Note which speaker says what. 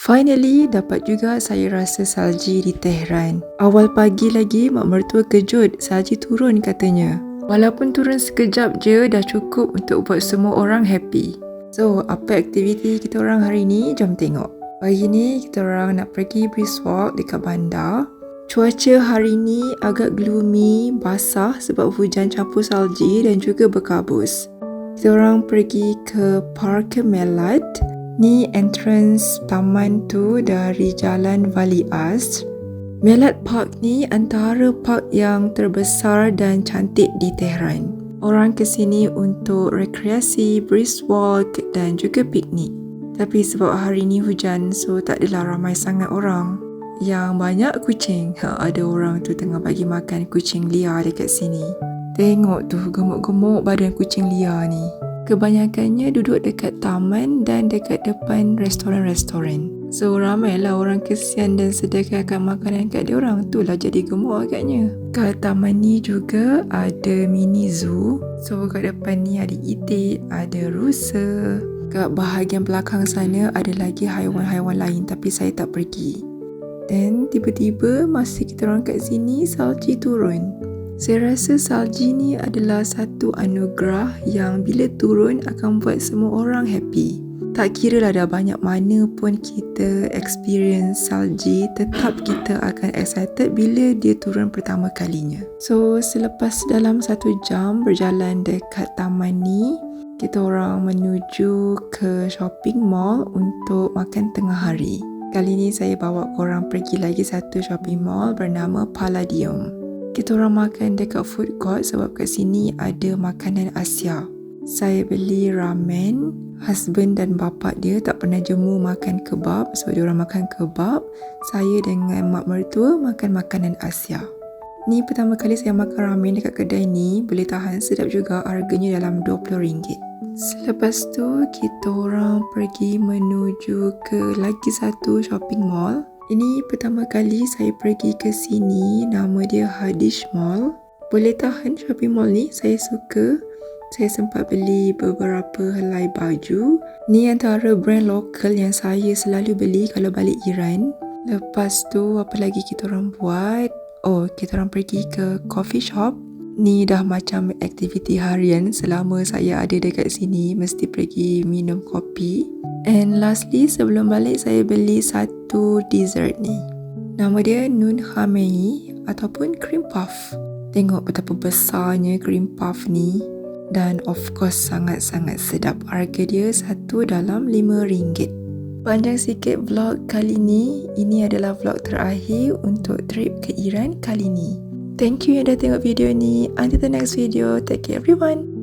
Speaker 1: Finally, dapat juga saya rasa salji di Tehran. Awal pagi lagi, mak mertua kejut salji turun katanya. Walaupun turun sekejap je, dah cukup untuk buat semua orang happy. So, apa aktiviti kita orang hari ni? Jom tengok. Pagi ni, kita orang nak pergi brisk walk dekat bandar. Cuaca hari ni agak gloomy, basah sebab hujan campur salji dan juga berkabus. Kita orang pergi ke Park Melad. Ni entrance taman tu dari Jalan Valiaz. Melad Park ni antara park yang terbesar dan cantik di Tehran. Orang ke sini untuk rekreasi, brisk walk dan juga piknik. Tapi sebab hari ni hujan, so tak adalah ramai sangat orang. Yang banyak kucing. Ada orang tu tengah bagi makan kucing liar dekat sini. Tengok tu gemuk-gemuk badan kucing liar ni. Kebanyakannya duduk dekat taman dan dekat depan restoran-restoran. So ramailah orang kesian dan sedekahkan makanan kat dia orang. Itulah jadi gemuk agaknya. Kat taman ni juga ada mini zoo. So kat depan ni ada itik, ada rusa. Kat bahagian belakang sana ada lagi haiwan-haiwan lain tapi saya tak pergi. Dan tiba-tiba masa kita orang kat sini salji turun. Saya rasa salji ni adalah satu anugerah yang bila turun akan buat semua orang happy. Tak kira lah dah banyak mana pun kita experience salji, tetap kita akan excited bila dia turun pertama kalinya. So selepas dalam 1 jam berjalan dekat taman ni, kita orang menuju ke shopping mall untuk makan tengah hari. Kali ni saya bawa korang pergi lagi satu shopping mall bernama Palladium. Kita orang makan dekat food court sebab kat sini ada makanan Asia. Saya beli ramen. Husband dan bapa dia tak pernah jemu makan kebab sebab dia orang makan kebab. Saya dengan mak mertua makan makanan Asia. Ni pertama kali saya makan ramen dekat kedai ni. Boleh tahan, sedap juga, harganya dalam RM20. Selepas tu kita orang pergi menuju ke lagi satu shopping mall. Ini pertama kali saya pergi ke sini, nama dia Hadish Mall. Boleh tahan shopping mall ni, saya suka. Saya sempat beli beberapa helai baju. Ni antara brand lokal yang saya selalu beli kalau balik Iran. Lepas tu apa lagi kita orang buat? Oh, kita orang pergi ke coffee shop. Ni dah macam aktiviti harian selama saya ada dekat sini, mesti pergi minum kopi. And lastly, sebelum balik saya beli satu dessert ni. Nama dia Nun Khamei ataupun cream puff. Tengok betapa besarnya cream puff ni. Dan of course sangat-sangat sedap. Harga dia satu dalam RM5. Panjang sikit vlog kali ni. Ini adalah vlog terakhir untuk trip ke Iran kali ni. Thank you yang dah tengok video ni. Until the next video, take care everyone.